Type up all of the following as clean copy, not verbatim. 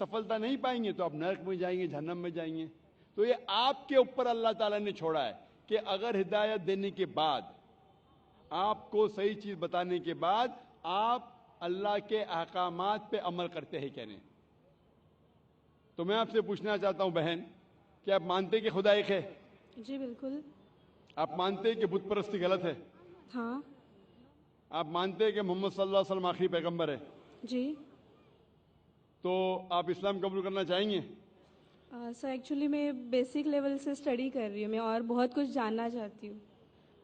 सफलता नहीं पाएंगे तो आप नरक में जाएंगे, जहन्नम में जाएंगे। तो ये आपके ऊपर अल्लाह ताला ने छोड़ा है कि अगर हिदायत देने के बाद, आपको सही चीज बताने के बाद आप अल्लाह के अहकामात पे अमल करते हैं क्या नहीं। तो मैं आपसे पूछना चाहता हूं बहन, कि आप मानते हैं कि खुदा एक है? जी बिल्कुल। आप मानते हैं कि बुत परस्ती गलत है? हाँ। आप मानते हैं कि मोहम्मद सल्लल्लाहु अलैहि वसल्लम आखिरी पैगंबर है? जी। तो आप इस्लाम कबूल करना चाहेंगे? सर एक्चुअली मैं बेसिक लेवल से स्टडी कर रही हूँ, मैं और बहुत कुछ जानना चाहती हूँ।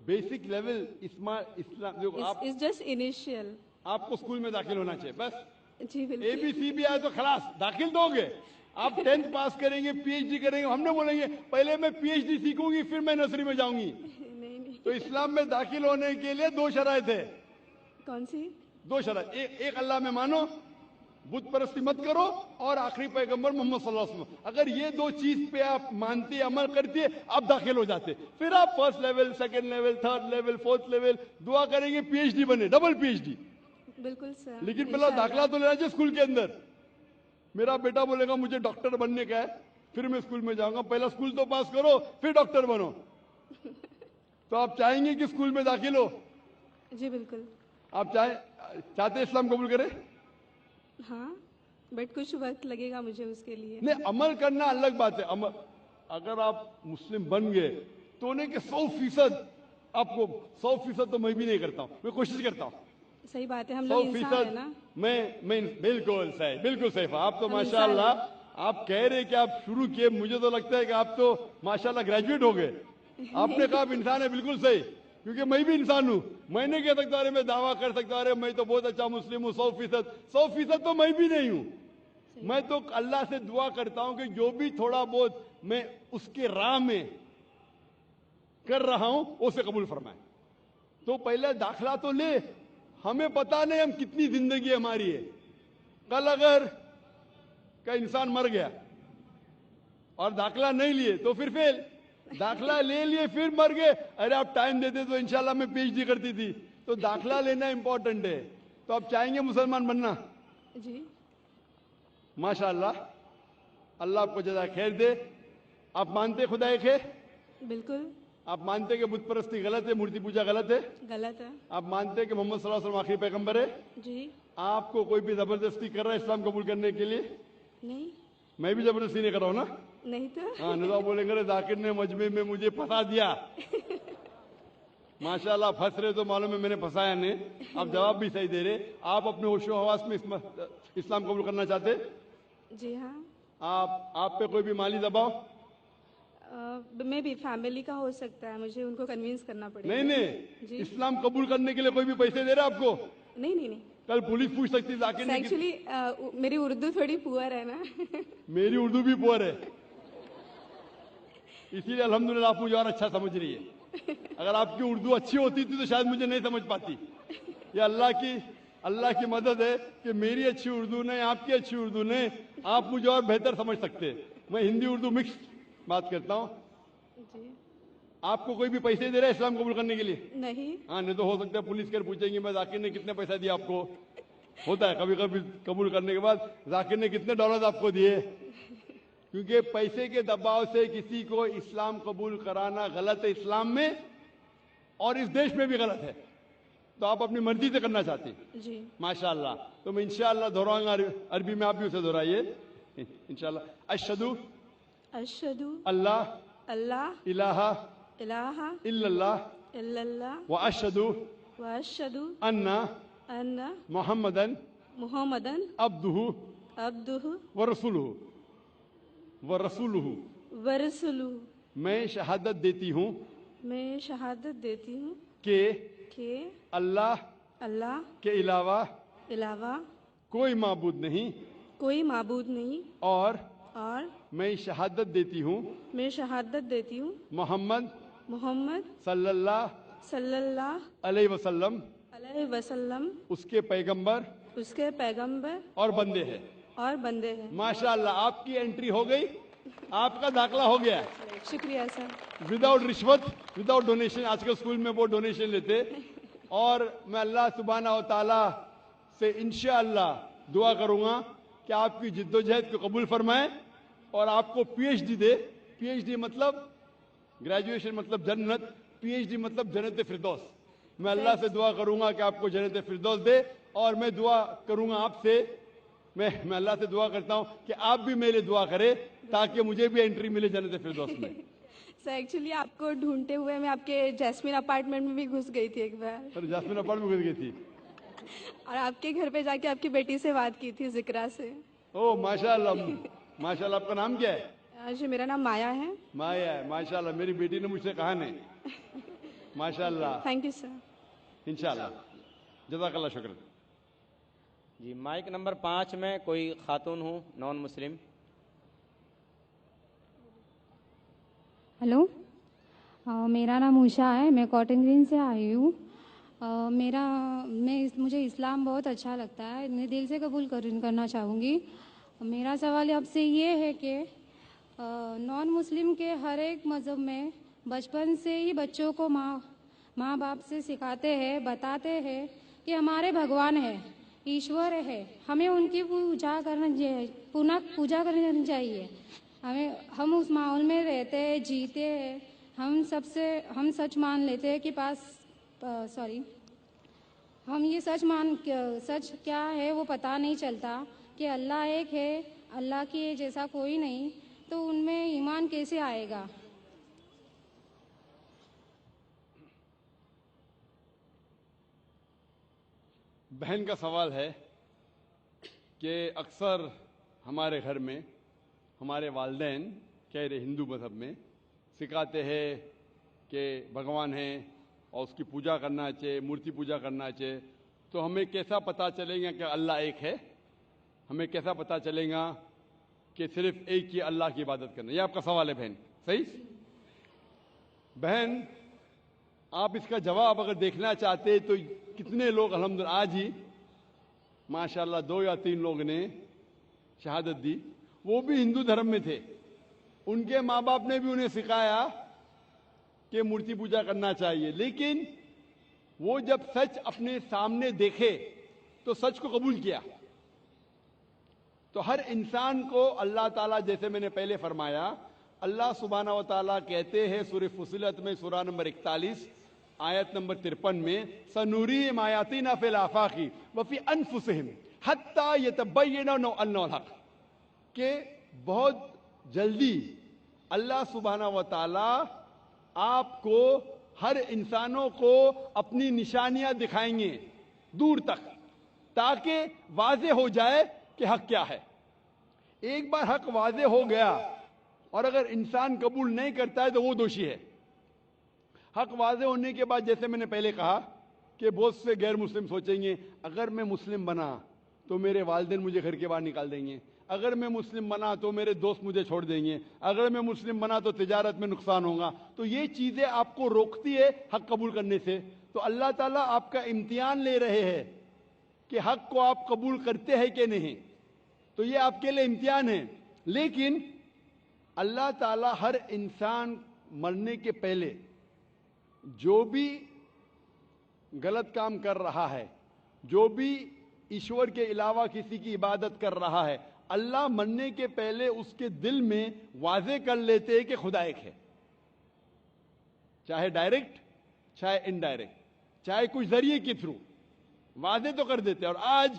बेसिक लेवल इस्लाम जो आप इट्स जस्ट इनिशियल। आपको स्कूल में दाखिल होना चाहिए बस। जी बिल्कुल। ABC भी आए तो खलास दाखिल दोगे। आप 10th पास करेंगे, PhD करेंगे, हमने बोलेंगे पहले मैं PhD सीखूंगी फिर मैं नर्सरी में जाऊंगी। नहीं नहीं। तो इस्लाम में दाखिल होने के लिए 2 शराइत है। कौन सी? 2 शराइत, एक अल्लाह में मानो, बुत परस्ती मत करो, और आखिरी पैगंबर मोहम्मद सल्लल्लाहु अलैहि वसल्लम। अगर ये 2 चीज पे आप मानते, अमल करते, आप दाखिल हो जाते। फिर आप first level, second level, third level, fourth level दुआ करेंगे PhD बने, डबल PhD। बिल्कुल सर। लेकिन पहला दाखिला तो लेना चाहिए स्कूल के अंदर। मेरा बेटा बोलेगा मुझे डॉक्टर बनने का है, फिर मैं स्कूल में जाऊंगा। पहला स्कूल तो पास करो फिर डॉक्टर बनो। तो आप चाहेंगे कि स्कूल में दाखिल हो? जी बिल्कुल। आप चाहते इस्लाम कबूल करें? हाँ, बट कुछ वक्त लगेगा मुझे उसके लिए। नहीं, अमल करना अलग बात है। अमल, अगर आप मुस्लिम बन गए तो नहीं कि 100% आपको 100% तो मैं भी नहीं करता हूँ, मैं कोशिश करता हूँ। सही बात है, हम लोग इंसान है ना। मैं बिल्कुल सही, बिल्कुल सही। आप तो हम माशाल्लाह, आप कह रहे कि आप शुरू किए, मुझे तो लगता है कि आप तो माशाल्लाह ग्रेजुएट हो गए। आपने कहा आप इंसान है, बिल्कुल सही, क्योंकि मैं भी इंसान हूँ। मैं नहीं कह सकता अरे मैं दावा कर सकता अरे मैं तो बहुत अच्छा मुस्लिम हूँ 100% तो मैं भी नहीं हूँ। मैं तो अल्लाह से दुआ करता हूँ कि जो भी थोड़ा बहुत मैं उसके राह में कर रहा हूं उसे कबूल फरमाए। तो पहले दाखला तो ले, हमें पता नहीं हम कितनी जिंदगी हमारी है। कल अगर का इंसान मर गया और दाखला नहीं लिए तो फिर फेल, दाखला ले लिए फिर मर गए, अरे आप टाइम देते तो इंशाल्लाह मैं PhD करती थी। तो दाखला लेना इंपॉर्टेंट है। तो आप चाहेंगे मुसलमान बनना? जी माशाल्लाह, अल्लाह आपको जज़ा खैर दे। आप मानते खुदा एक है? बिल्कुल। आप मानते कि बुत परस्ती गलत है, मूर्ति पूजा गलत है? गलत है। आप मानते कि मोहम्मद सल्लल्लाहु अलैहि वसल्लम आखिरी पैगंबर है? जी। आपको कोई भी जबरदस्ती कर रहा है इस्लाम कबूल करने के लिए? नहीं। मैं भी जबरदस्ती नहीं कर रहा हूं ना? नहीं तो। हाँ, निज़ाम बोलेंगे रे जाकिर ने मजमे में मुझे फंसा दिया। माशाल्लाह, फंस रहे तो मालूम है मैंने फंसाया नहीं। आप जवाब भी सही दे रहे। आप अपने होशो हवास में इस्लाम कबूल करना चाहते? जी हाँ। आप पे कोई भी माली दबाव? मैं भी फैमिली का हो सकता है, मुझे उनको कन्विंस करना पड़ेगा। नहीं नहीं, इस्लाम कबूल करने के लिए कोई भी पैसे दे रहा है आपको? नहीं नहीं नहीं। कल पुलिस पूछ सकती है जाकिर ने। एक्चुअली मेरी उर्दू थोड़ी पुअर है ना। मेरी उर्दू भी पुअर है, इसीलिए अल्हम्दुलिल्लाह आप मुझे और अच्छा समझ रही है। अगर आपकी उर्दू अच्छी होती थी तो शायद मुझे नहीं समझ पाती। ये अल्लाह की मदद है कि मेरी अच्छी उर्दू नहीं, आपकी अच्छी उर्दू नहीं, आप मुझे और बेहतर समझ सकते हैं। मैं हिंदी उर्दू मिक्स बात करता हूँ। जी। आपको कोई भी पैसे दे रहा है इस्लाम कबूल करने के लिए? नहीं। हाँ, नहीं तो हो सकता है पुलिस कर पूछेंगे मैं जाकिर ने कितने पैसा दिया आपको। होता है कभी कभी कबूल करने के बाद, जाकिर ने कितने डॉलर आपको दिए। क्योंकि पैसे के दबाव से किसी को इस्लाम कबूल कराना गलत है इस्लाम में, और इस देश में भी गलत है। तो आप अपनी मर्जी से करना चाहते हैं। जी। माशाल्लाह। तो मैं इंशाल्लाह दोहराऊंगा, अरबी में आप भी उसे दोहराइए इंशाल्लाह। अशहदु अशहदु अल्लाह अल्लाह इलाहा इलाहा इल्लल्लाह इल्लल्लाह व अशहदु व अशहदु अन्ना अन्ना मुहम्मदन मुहम्मदन अब्दुहु अब्दुहु व रसूलुहु व रसूलुहु। मैं शहादत देती हूँ मैं शहादत देती हूँ कि अल्लाह के अलावा कोई माबूद नहीं, और मैं शहादत देती हूँ मोहम्मद सल्लल्लाहु अलैहि वसल्लम उसके पैगंबर और बंदे हैं। माशाअल्लाह, आपकी एंट्री हो गई, आपका दाखला हो गया। शुक्रिया सर। विदाउट रिश्वत, विदाउट डोनेशन। आजकल स्कूल में वो डोनेशन लेते। और मैं अल्लाह सुब्हाना व तआला से इंशाअल्लाह दुआ करूंगा کہ آپ کی جدوجہد کو قبول فرمائیں اور آپ کو پی ایچ ڈی دے. پی ایچ ڈی مطلب گریجویشن مطلب جنت, پی ایچ ڈی مطلب جنت فردوس. میں اللہ سے دعا کروں گا کہ آپ کو جنت فردوس دے, اور میں دعا کروں گا آپ سے, میں اللہ سے دعا کرتا ہوں کہ آپ بھی میرے لیے دعا کرے تاکہ مجھے بھی انٹری ملے جنت فردوس میں. سر ایکچولی آپ کو ڈھونڈتے ہوئے میں آپ کے جیسمین اپارٹمنٹ میں بھی گھس گئی تھی ایک بار, سر جاسمین اپارٹمنٹ میں گھس گئی تھی, اور آپ کے گھر پہ جا کے آپ کی بیٹی سے بات کی تھی, ذکرا سے. او ماشاء اللہ, ماشاء اللہ. آپ کا نام کیا ہے؟ جی میرا نام مایا ہے. مایا ہے, ماشاء اللہ. میری بیٹی نے مجھ سے کہا نہیں, ماشاء اللہ. Thank you sir. انشاءاللہ, جزاک اللہ, شکر. جی مائک نمبر 5 میں کوئی خاتون ہوں نان مسلم. ہلو, میرا نام اوشا ہے, میں کاٹن گرین سے آئی ہوں. مجھے اسلام بہت اچھا لگتا ہے, میں دل سے قبول کرنا چاہوں گی. میرا سوال آپ سے یہ ہے کہ نان مسلم کے ہر ایک مذہب میں بچپن سے ہی بچوں کو ماں باپ سے سکھاتے ہیں, بتاتے ہیں کہ ہمارے بھگوان ہے, ایشور ہے, ہمیں ان کی پوجا کرنی چاہیے. ہم اس ماحول میں رہتے ہیں, جیتے ہیں, ہم سچ مان لیتے ہیں کہ ہم یہ سچ کیا ہے وہ پتہ نہیں چلتا کہ اللہ ایک ہے, اللہ کے جیسا کوئی نہیں, تو ان میں ایمان کیسے آئے گا؟ بہن کا سوال ہے کہ اکثر ہمارے گھر میں ہمارے والدین کہہ رہے ہندو مذہب میں سکھاتے ہیں کہ بھگوان ہیں اور اس کی پوجا کرنا چاہیے, مورتی پوجا کرنا چاہیے. تو ہمیں کیسا پتہ چلے گا کہ اللہ ایک ہے؟ ہمیں کیسا پتہ چلے گا کہ صرف ایک ہی اللہ کی عبادت کرنا؟ یہ آپ کا سوال ہے بہن, صحیح؟ بہن, آپ اس کا جواب اگر دیکھنا چاہتے تو کتنے لوگ الحمدللہ آج ہی ماشاءاللہ 2 یا 3 لوگ نے شہادت دی, وہ بھی ہندو دھرم میں تھے. ان کے ماں باپ نے بھی انہیں سکھایا کہ مورتی پوجا کرنا چاہیے, لیکن وہ جب سچ اپنے سامنے دیکھے تو سچ کو قبول کیا. تو ہر انسان کو اللہ تعالیٰ, جیسے میں نے پہلے فرمایا, اللہ سبحانہ و تعالیٰ کہتے ہیں سورہ فصلت میں سورہ نمبر 41 آیت نمبر 53 میں, سنوریم آیاتنا فی الآفاق وفی انفسہم حتی یتبین انہ الحق, کہ بہت جلدی اللہ سبحانہ و تعالیٰ آپ کو, ہر انسانوں کو اپنی نشانیاں دکھائیں گے دور تک, تاکہ واضح ہو جائے کہ حق کیا ہے. ایک بار حق واضح ہو گیا اور اگر انسان قبول نہیں کرتا ہے تو وہ دوشی ہے. حق واضح ہونے کے بعد, جیسے میں نے پہلے کہا کہ بہت سے غیر مسلم سوچیں گے اگر میں مسلم بنا تو میرے والدین مجھے گھر کے باہر نکال دیں گے, اگر میں مسلم بنا تو میرے دوست مجھے چھوڑ دیں گے, اگر میں مسلم بنا تو تجارت میں نقصان ہوگا. تو یہ چیزیں آپ کو روکتی ہے حق قبول کرنے سے. تو اللہ تعالیٰ آپ کا امتحان لے رہے ہیں کہ حق کو آپ قبول کرتے ہیں کہ نہیں. تو یہ آپ کے لیے امتحان ہے. لیکن اللہ تعالیٰ ہر انسان مرنے کے پہلے جو بھی غلط کام کر رہا ہے, جو بھی ایشور کے علاوہ کسی کی عبادت کر رہا ہے, اللہ مرنے کے پہلے اس کے دل میں واضح کر لیتے ہیں کہ خدا ایک ہے, چاہے ڈائریکٹ چاہے انڈائریکٹ, چاہے کچھ ذریعے کے تھرو واضح تو کر دیتے ہیں. اور آج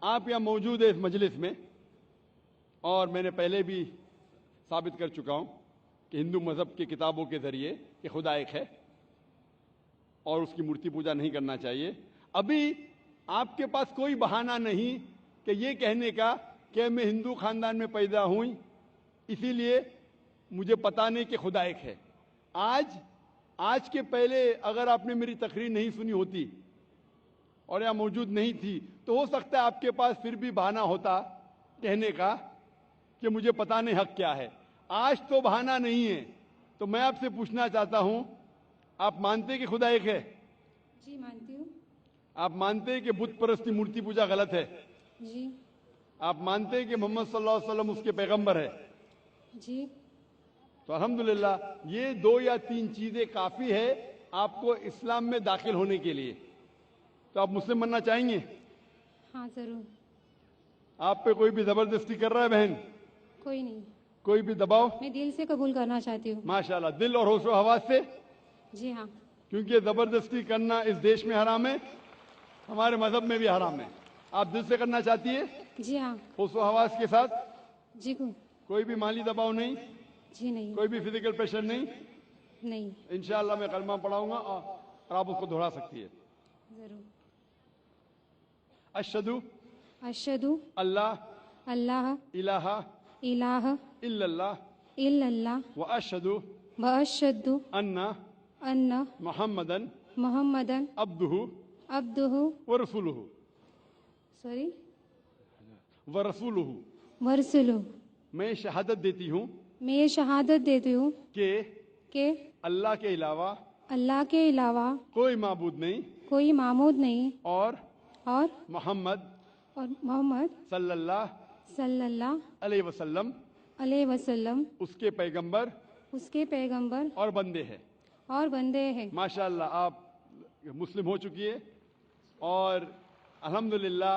آپ یہاں موجود ہیں اس مجلس میں, اور میں نے پہلے بھی ثابت کر چکا ہوں کہ ہندو مذہب کی کتابوں کے ذریعے کہ خدا ایک ہے اور اس کی مورتی پوجا نہیں کرنا چاہیے. ابھی آپ کے پاس کوئی بہانہ نہیں کہ یہ کہنے کا کہ میں ہندو خاندان میں پیدا ہوں اسی لیے مجھے پتہ نہیں کہ خدا ایک ہے. آج کے پہلے اگر آپ نے میری تقریر نہیں سنی ہوتی اور یہاں موجود نہیں تھی تو ہو سکتا ہے آپ کے پاس پھر بھی بہانہ ہوتا کہنے کا کہ مجھے پتہ نہیں حق کیا ہے. آج تو بہانہ نہیں ہے. تو میں آپ سے پوچھنا چاہتا ہوں, آپ مانتے ہیں کہ خدا ایک ہے؟ جی مانتی ہوں. آپ مانتے ہیں کہ بت پرستی مورتی پوجا غلط ہے؟ جی. آپ مانتے ہیں کہ محمد صلی اللہ علیہ وسلم اس کے پیغمبر ہے؟ جی. تو الحمدللہ یہ 2 یا 3 چیزیں کافی ہے آپ کو اسلام میں داخل ہونے کے لیے. تو آپ مسلم بننا چاہیں گے؟ ہاں ضرور. आप पे कोई भी जबरदस्ती कर रहा है बहन? कोई नहीं, कोई भी दबाव? मैं दिल से कबूल करना चाहती हूँ। माशाल्लाह, दिल और होशो हवास से, जी हाँ। क्योंकि जबरदस्ती करना इस देश में हराम है, हमारे मजहब में भी हराम है। आप दिल से करना चाहती है, जी हाँ। होशो हवास के साथ, जी कोई भी माली दबाव नहीं, जी नहीं, कोई भी फिजिकल प्रेशर नहीं। नहीं, इंशाअल्लाह मैं कलमा पढ़ाऊंगा और आप उसको दोहरा सकती है। जरूर। अशहदु अशहदु अल्लाह अल्लाह इलाहा इलाहा इल्लल्लाह इल्लल्लाह व अशहदु व अशहदु अन्ना अन्ना मुहम्मदन मुहम्मदन अब्दुहु अब्दुहु व रसूलुहु सॉरी व रसूलुहु। वरसुलु। मैं शहादत देती हूँ मैं ये शहादत देती हूँ कि अल्लाह के अलावा अल्लाह के अलावा कोई माबूद नहीं कोई मामूद नहीं और और मोहम्मद मोहम्मद सल्लल्लाहु सल्लल्लाहु अलैहि वसल्लम अलैहि वसल्लम उसके पैगंबर उसके पैगंबर और बंदे हैं। और बंदे हैं। माशाअल्लाह आप मुस्लिम हो चुकी है और अल्हम्दुलिल्लाह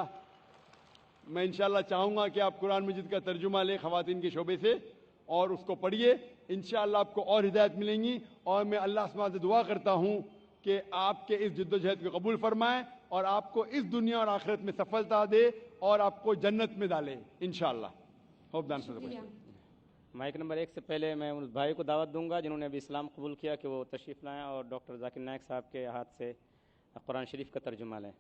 मैं इंशाअल्लाह चाहूँगा कि आप कुरान मजीद का तर्जुमा लें ख़वातीन के शोबे से और उसको पढ़िए। इंशाअल्लाह आपको और हिदायत मिलेंगी और मैं अल्लाह सुब्हानहू से दुआ करता हूँ कि आपके इस जिद्दोजहद को कबूल फरमाए और आपको इस दुनिया और आखिरत में सफलता दे और आपको जन्नत में डाले इंशाअल्लाह। Hope the answer the question. Mike number 1 से पहले मैं उन भाई को दावत दूंगा जिन्होंने अभी इस्लाम कबूल किया कि वो तशरीफ़ लाएँ और डॉक्टर जाकिर नायक साहब के हाथ से कुरान शरीफ का तर्जुमा लें।